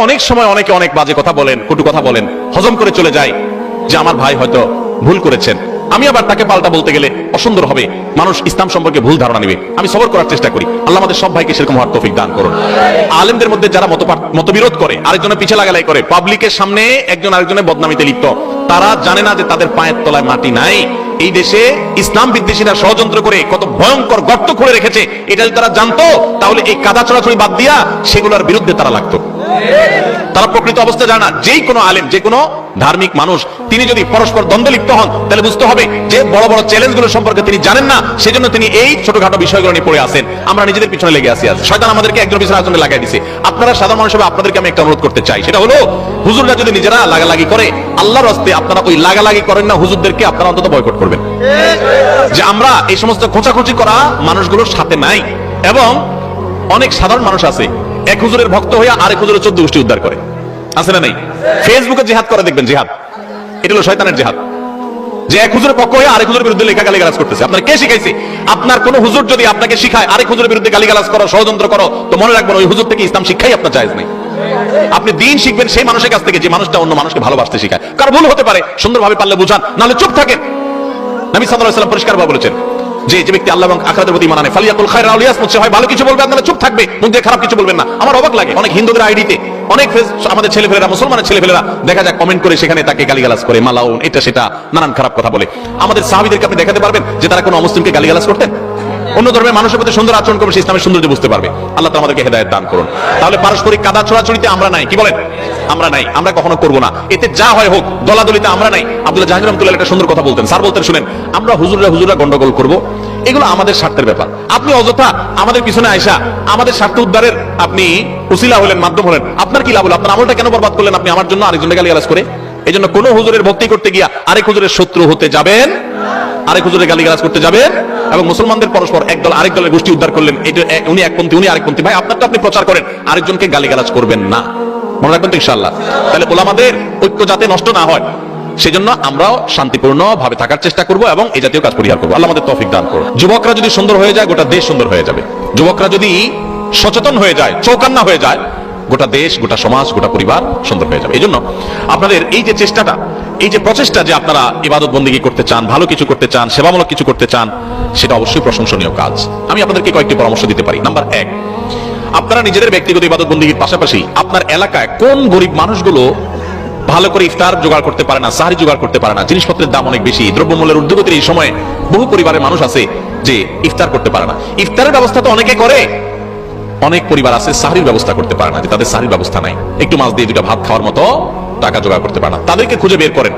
অনেক সময় অনেকে অনেক বাজে কথা বলেন, কটু কথা বলেন, হজম করে চলে যায় যে আমার ভাই হয়তো ভুল করেছেন। আমি আবার তাকে পাল্টা বলতে গেলে অসুন্দর হবে, মানুষ ইসলাম সম্পর্কে ভুল ধারণা নেবে। আমি সবর করার চেষ্টা করি। আল্লাহ আমাদের সব ভাইকে সেরকম হওয়ার তৌফিক দান করুন। আলেমদের মধ্যে যারা মতবিরোধ করে, আরেকজনের পিছে লাগালাই করে, পাবলিকের সামনে একজন আরেকজনের বদনামিতে লিপ্ত, তারা জানে না যে তাদের পায়ের তলায় মাটি নাই। এই দেশে ইসলাম বিদ্বেষীরা ষড়যন্ত্র করে কত ভয়ঙ্কর গর্ত খুঁড়ে রেখেছে, এটা যদি তারা জানতো তাহলে এই কাদা ছড়াছড়ি বাদ দিয়া সেগুলোর বিরুদ্ধে তারা লাগতো। তারা প্রকৃত অবস্থা জানে না। যেই কোনো আলেম, যে কোনো ধার্মিক মানুষ তিনি যদি পরস্পর দ্বন্দ্বে লিপ্ত হন, তাহলে বুঝতে হবে যে বড় বড় চ্যালেঞ্জগুলো সম্পর্কে তিনি জানেন না, সেজন্য তিনি এই ছোটখাটো বিষয়গুলো নিয়ে পড়ে আসেন। আমরা নিজেদের পিছনে লেগে আসি। শয়তান আমাদেরকে একজন পিছনে আরেকজনে লাগাই দিছে। আপনারা সাধারণ মানুষ হিসেবে আপনাদেরকে আমি একটা অনুরোধ করতে চাই, সেটা হলো হুজুররা যদি নিজেরা লাগালাগি করে, আল্লাহর রাস্তায় আপনারা ওই লাগালাগি করেন না, হুজুরদেরকে আপনারা অন্তত বয়কট করবেন। যে আমরা এই সমস্ত খোঁচাখুচি করা মানুষগুলোর সাথে নাই। এবং অনেক সাধারণ মানুষ আছে এক হুজুরের ভক্ত হইয়া আরেক হুজুরের 14 গোষ্ঠী উদ্ধার করে, আছে না নাই? ফেসবুকে জিহাদ করে দেখবেন, জিহাদ এটা হলো শয়তানের জিহাদ। যে এক হুজুরের পক্ষ হয়ে আরেক হুজুরের বিরুদ্ধে লেখা গালিগালাজ করতেছে। আপনার কে শিখাইছে? আপনার কোন হুজুর যদি আপনাকে শিখায় আরেক হুজুরের বিরুদ্ধে গালিগালাজ করো, ষড়যন্ত্র করো, তো মনে রাখবেন ওই হুজুর থেকে ইসলাম শিক্ষাই আপনার জায়েজ নেই। আপনি দিন শিখবেন সেই মানুষের কাছ থেকে যে মানুষটা অন্য মানুষকে ভালোবাসতে শিখায়। কারো ভুল হতে পারে, সুন্দরভাবে পারলে বুঝান, নাহলে চুপ থাকেন। নবী সাল্লাল্লাহু আলাইহি ওয়াসাল্লাম পরিষ্কারভাবে বলেছেন যে ব্যক্তি আল্লাহ এবং আখিরাতের প্রতি ঈমান আনে ফালিয়াকুল খায়রা আও লিয়াসমুত, সে হয় ভালো কিছু বলবে, আপনারা চুপ থাকবে, মুখ দিয়ে খারাপ কিছু বলবেন না। আমার অবাক লাগে অনেক হিন্দুদের আইডিতে অনেক আমাদের ছেলেপেলেরা, মুসলমানের ছেলেপেলেরা দেখা যায় কমেন্ট করে সেখানে তাকে গালিগালাজ করে, মালাউন, এটা সেটা নানান খারাপ কথা বলে। আমাদের সাহাবীদেরকে আপনি দেখাতে পারবেন যে তারা কোনো অমুসলিমকে গালিগালাজ করতেন? অন্য ধর্মের মানুষের প্রতি সুন্দর আচরণ করবে, সে ইসলামের সৌন্দর্য বুঝতে পারবে। আল্লাহ তাআলা আমাদেরকে হেদায়েত দান করুন। তাহলে পারস্পরিক কাদা ছোড়াছড়িতে আমরা নাই, কি বলেন? আমরা নাই, আমরা কখনো করব না। এতে যা হয় হোক, দলাদলিতে আমরা নাই। আব্দুল্লাহ জাহাঙ্গীর রহমাতুল্লাহ একটা সুন্দর কথা বলতেন, স্যার বলতেন শুনেন, আমরা হুজুররা গন্ডগোল করব, এগুলো আমাদের স্বার্থের ব্যাপার। আপনি অযথা আমাদের পিছনে আইসা আমাদের স্বার্থ উদ্ধারের আপনি উসিলা হলেন, মাধ্যম হলেন, আপনার কি লাভ হলো? আপনার আমলটা কেন বরবাদ করলেন আপনি আমার জন্য আরেকজনকে গালিগালাজ করে? এই জন্য কোন হুজুরের ভক্তি করতে গিয়া আরেক হুজুরের শত্রু হতে যাবেন, আরেক হুজুরের গালিগালাজ করতে যাবেন, এবং মুসলমানদের পরস্পর এক দল আরেক দলের গোষ্ঠী উদ্ধার করলেন, এটা উনি একপন্থী উনি আরেকপন্থী। ভাই আপনারটা আপনি প্রচার করেন, আরেকজনকে গালিগালাজ করবেন না, মনে রাখবেন তো ইনশাআল্লাহ। তাহলে ওলামাদের ঐক্য যাতে নষ্ট না হয় সেজন্য আমরাও শান্তিপূর্ণ ভাবে থাকার চেষ্টা করব এবং এই জাতীয় কাজ পরিহার করবো। আল্লাহ আমাদের তৌফিক দান করুন। যুবকরা যদি সুন্দর হয়ে যায়, গোটা দেশ সুন্দর হয়ে যাবে। যুবকরা যদি সচেতন হয়ে যায়, চৌকান্না হয়ে যায়, গোটা দেশ, গোটা সমাজ, গোটা পরিবার সুন্দর হয়ে যাবে। এই জন্য আপনাদের এই যে চেষ্টাটা, এই যে প্রচেষ্টা যে আপনারা ইবাদত বন্দেগী করতে চান, ভালো কিছু করতে চান, সেবামূলক কিছু করতে চান, সেটা অবশ্যই প্রশংসনীয় কাজ। আমি আপনাদেরকে কয়েকটি পরামর্শ দিতে পারি। নাম্বার 1, আপনারা নিজেদের ব্যক্তিগত ইবাদত বন্দেগীর পাশাপাশি আপনার এলাকায় কোন গরিব মানুষগুলো ভালো করে ইফতার জোগাড় করতে পারে না, সাহরি জোগাড় করতে পারে না, জিনিসপত্রের দাম অনেক বেশি, দ্রব্যমূল্যের ঊর্ধ্বগতির এই সময়ে বহু পরিবারের মানুষ আছে যে ইফতার করতে পারে না। ইফতারের ব্যবস্থা তো অনেকে করে, অনেক পরিবার আছে সাহরির ব্যবস্থা করতে পারে না, যে তাদের সাহরির ব্যবস্থা নাই, একটু মাছ দিয়ে দুটা ভাত খাওয়ার মতো টাকা জোগাড় করতে পারে না। তাদেরকে খুঁজে বের করেন,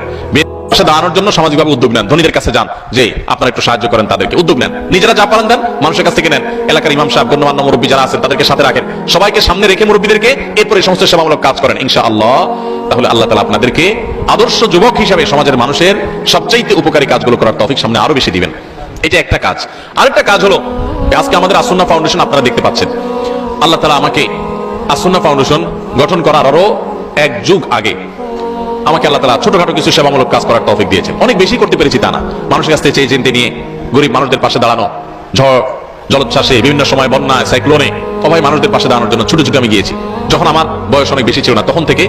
পাশে দাঁড়ানোর জন্য সামাজিকভাবে উদ্যোগ নেন, ধনীদের কাছে যান, যে আপনারা একটু সাহায্য করেন, তাদেরকে উদ্যোগ নেন, নিজেরা যা পারেন দেন, মানুষের কাছ থেকে নেন, এলাকার ইমাম সাহেব, গণ্যমান্য মুরব্বী যারা আছেন তাদেরকে সাথে রাখেন, সবাইকে সামনে রেখে মুরব্বীদেরকে এরপরে সমস্ত সেবামূলক কাজ করেন ইনশাআল্লাহ। তাহলে আল্লাহ তাআলা আপনাদেরকে আদর্শ যুবক হিসেবে সমাজের মানুষের সবচাইতে উপকারী কাজগুলো করার তৌফিক সামনে আরো বেশি দিবেন। এটা একটা কাজ। আরেকটা কাজ হলো, আজকে আমাদের আসুন্নাহ ফাউন্ডেশন আপনারা দেখতে পাচ্ছেন। আল্লাহ তাআলা আমাকে আসুন্নাহ ফাউন্ডেশন গঠন করার আরো 1 যুগ আগে আমাকে আল্লাহ তাআলা ছোটখাটো কিছু সেবামূলক কাজ করার তৌফিক দিয়েছেন। অনেক বেশি করতে পেরেছি তা না, মানুষের কাছ থেকে চেয়ে চিনতে নিয়ে গরিব মানুষদের পাশে দাঁড়ানো, ঝড় জলোচ্ছ্বাসে, বিভিন্ন সময় বন্যায়, সাইক্লোনে, সবাই মানুষদের পাশে দাঁড়ানোর জন্য ছুটে ছুটে আমি গিয়েছি। যখন আমার বয়স অনেক বেশি ছিল না, তখন থেকে